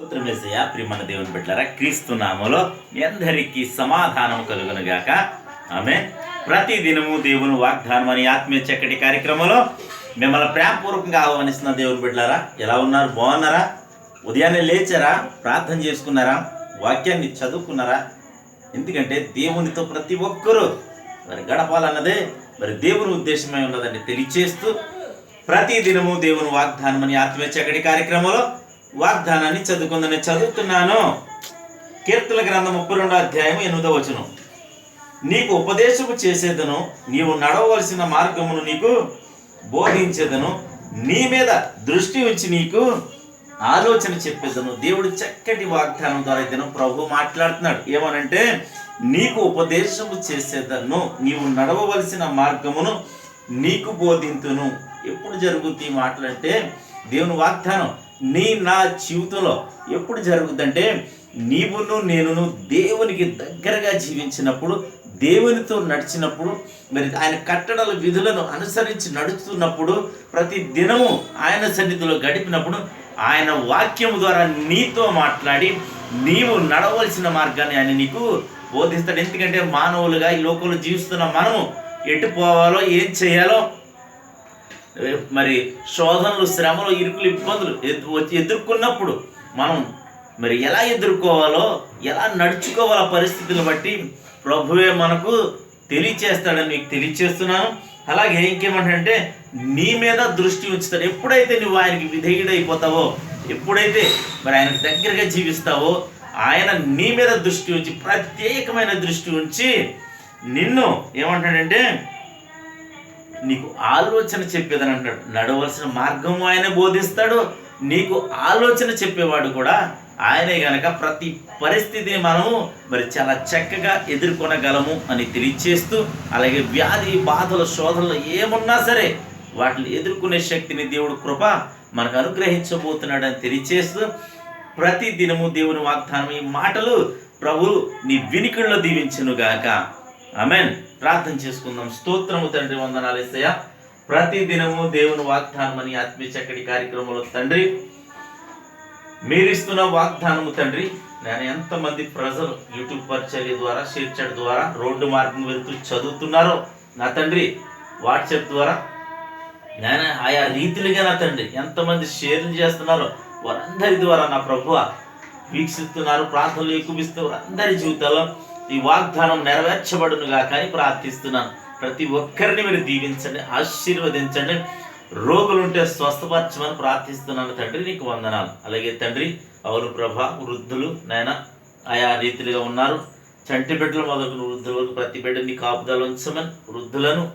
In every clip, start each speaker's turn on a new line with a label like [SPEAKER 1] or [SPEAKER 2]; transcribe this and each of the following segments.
[SPEAKER 1] స్తోత్రమేసయ్యా. ప్రియమైన దేవుని బిడ్డలారా, క్రీస్తు నామములో మీ అందరికీ సమాధానం కలుగునుగాక. ఆమేన్. ప్రతి దినము దేవుని వాగ్దానం అని ఆత్మీయ చక్కటి కార్యక్రమంలో మిమ్మల్ని ప్రేమపూర్వకంగా ఆహ్వానిస్తున్న దేవుని బిడ్డలారా, ఎలా ఉన్నారు? బాగున్నారా? ఉదయాన్నే లేచారా? ప్రార్థన చేసుకున్నారా? వాక్యాన్ని చదువుకున్నారా? ఎందుకంటే దేవునితో ప్రతి ఒక్కరూ మరి గడపాలన్నదే మరి దేవుని ఉద్దేశమై ఉన్నదని తెలియచేస్తూ ప్రతి దినము దేవుని వాగ్దానం అని ఆత్మీయ చక్కటి కార్యక్రమంలో వాగ్దానాన్ని చదువుతున్నాను. కీర్తన గ్రంథం 32వ అధ్యాయం 8వ వచనం. నీకు ఉపదేశము చేసేదను, నీవు నడవవలసిన మార్గమును నీకు బోధించేదను, నీ మీద దృష్టి ఉంచి నీకు ఆలోచన చెప్పేదను. దేవుడు చక్కటి వాగ్దానం ద్వారా దినం ప్రభు మాట్లాడుతున్నాడు. ఏమనంటే, నీకు ఉపదేశము చేసేదను, నీవు నడవవలసిన మార్గమును నీకు బోధింతును. ఎప్పుడు జరుగుద్ది ఈ మాటలంటే, దేవుని వాగ్దానం నా జీవితంలో ఎప్పుడు జరుగుద్దంటే, నీవును నేనును దేవునికి దగ్గరగా జీవించినప్పుడు, దేవునితో నడిచినప్పుడు, మరి ఆయన కట్టడల విధులను అనుసరించి నడుస్తున్నప్పుడు, ప్రతి దినము ఆయన సన్నిధిలో గడిపినప్పుడు ఆయన వాక్యము ద్వారా నీతో మాట్లాడి నీవు నడవలసిన మార్గాన్ని ఆయన నీకు బోధిస్తాడు. ఎందుకంటే మానవులుగా ఈ లోకంలో జీవిస్తున్న మనము ఎటు పోవాలో, ఏం చేయాలో, మరి శోధనలు, శ్రమలు, ఇరుకులు, ఇబ్బందులు ఎదుర్కొన్నప్పుడు మనం మరి ఎలా ఎదుర్కోవాలో, ఎలా నడుచుకోవాలో పరిస్థితులను బట్టి ప్రభువే మనకు తెలియచేస్తాడని మీకు తెలియచేస్తున్నాను. అలాగే ఇంకేమంటే, నీ మీద దృష్టి ఉంచుతాడు. ఎప్పుడైతే నువ్వు ఆయనకి విధేయుడైపోతావో, ఎప్పుడైతే మరి ఆయనకు దగ్గరగా జీవిస్తావో, ఆయన నీ మీద దృష్టి ఉంచి, ప్రత్యేకమైన దృష్టి ఉంచి నిన్ను ఏమంటాడంటే, నీకు ఆలోచన చెప్పేదని అంటాడు. నడవలసిన మార్గము ఆయన బోధిస్తాడు, నీకు ఆలోచన చెప్పేవాడు కూడా ఆయనే గనక ప్రతి పరిస్థితిని మనము మరి చాలా చక్కగా ఎదుర్కొనగలము అని తెలియచేస్తూ, అలాగే వ్యాధి, బాధలు, శోధనలు ఏమున్నా సరే వాటిని ఎదుర్కొనే శక్తిని దేవుడు కృప మనకు అనుగ్రహించబోతున్నాడని తెలియచేస్తూ, ప్రతి దినము దేవుని వాగ్దానం ఈ మాటలు ప్రభు నీ వినికిడిలో దీవించునుగాక. ఆమేన్. ప్రార్థన చేసుకుందాం. స్తోత్రము తండ్రి, వందనాలు యేసయ్యా. ప్రతి దినము దేవుని వాగ్దానం అని ఆత్మీయ చక్కటి కార్యక్రమంలో తండ్రి మీరిస్తున్న వాగ్దానము తండ్రి, నేను ఎంతమంది ప్రజలు యూట్యూబ్ పరిచర్య ద్వారా, షేర్ చాట్ ద్వారా, రోడ్డు మార్గం వెళ్తూ చదువుతున్నారో నా తండ్రి, వాట్సాప్ ద్వారా నేను ఆయా రీతిలుగా నా తండ్రి ఎంతమంది షేర్లు చేస్తున్నారో వారందరి ద్వారా నా ప్రభువ వీక్షిస్తున్నారు, ప్రార్థనలు ఎక్కువిస్తూ అందరి జీవితాల్లో ఈ వాగ్దానం నెరవేర్చబడునుగా కానీ ప్రార్థిస్తున్నాను. ప్రతి ఒక్కరిని మీరు దీవించండి, ఆశీర్వదించండి. రోగులుంటే స్వస్థపరచమని ప్రార్థిస్తున్నాను తండ్రి, నీకు వందనాలు. అలాగే తండ్రి, అవును ప్రభా, వృద్ధులు నాయన ఆయా రీతిలుగా ఉన్నారు. చంటి బిడ్డలు మొదలు వృద్ధుల వరకు ప్రతి బిడ్డని కాపుదల ఉంచమని, వృద్ధులను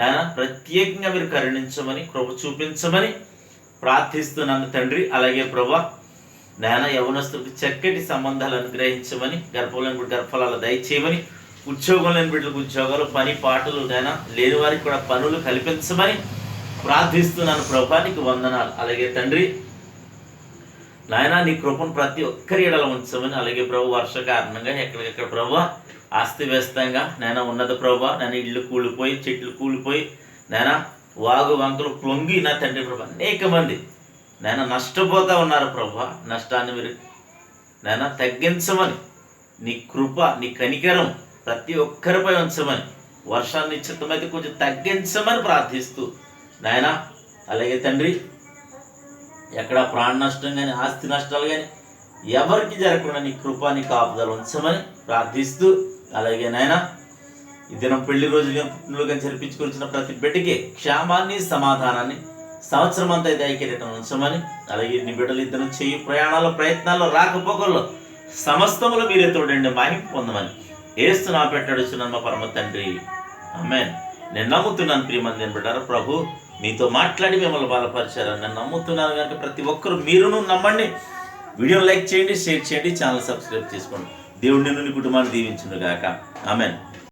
[SPEAKER 1] నాయన ప్రత్యేకంగా మీరు కరుణించమని, కృప చూపించమని ప్రార్థిస్తున్నాను తండ్రి. అలాగే ప్రభా నాయన యవనస్తులకు చక్కటి సంబంధాలు అనుగ్రహించమని, గర్భంలోని గర్భఫలాలు దయచేయమని, ఉద్యోగం లేని బిడ్డలకు ఉద్యోగాలు, పని పాటలు నాయన లేని వారికి కూడా పనులు కల్పించమని ప్రార్థిస్తున్నాను ప్రభా, నీకు వందనాలు. అలాగే తండ్రి నాయన నీ కృపను ప్రతి ఒక్కరి ఎడల ఉంచమని, అలాగే ప్రభు వర్ష కారణంగా ఎక్కడికెక్కడ ప్రభు ఆస్తి వ్యస్తంగా నాయన ఉన్నది ప్రభా, నేను ఇళ్ళు కూలిపోయి, చెట్లు కూలిపోయి, నాయన వాగు వంకలు పొంగి నా తండ్రి ప్రభా అనేక మంది నాయన నష్టపోతా ఉన్నారు ప్రభా. నష్టాన్ని మీరు నాయన తగ్గించమని, నీ కృప, నీ కనికరం ప్రతి ఒక్కరిపై ఉంచమని, వర్షాన్ని చిత్తమైతే కొంచెం తగ్గించమని ప్రార్థిస్తూ నాయన, అలాగే తండ్రి ఎక్కడ ప్రాణ నష్టం కానీ, ఆస్తి నష్టాలు కానీ ఎవరికి జరగకుండా నీ కృప, నీ కాపుదల ఉంచమని ప్రార్థిస్తూ, అలాగే నాయన ఈ దినం పెళ్లి రోజులుగా, పుట్టినరోజుగా జరిపించుకొచ్చిన ప్రతి బిడ్డకి క్షేమాన్ని, సమాధానాన్ని, సంవత్సరం అంతా అయితే ఐక్యతను ఉంచమని, అలాగే నీ బిడ్డలు ఇద్దరు చేయి ప్రయాణాల్లో, ప్రయత్నాల్లో, రాకపోకల్లో సమస్తములు మీరే తోడండి, మహిమ పొందమని ఏస్తు నా పెట్టడుచున్నాను మా పరమ తండ్రి. ఆమేన్. నేను నమ్ముతున్నాను ప్రియమంది బిడ్డారా, ప్రభు మీతో మాట్లాడి మిమ్మల్ని బలపరిచారని నేను నమ్ముతున్నాను. కనుక ప్రతి ఒక్కరు మీరును నమ్మండి, వీడియోని లైక్ చేయండి, షేర్ చేయండి, ఛానల్ సబ్స్క్రైబ్ చేసుకోండి. దేవుడి నిన్ను నీ కుటుంబాన్ని దీవించును గాక. ఆమేన్.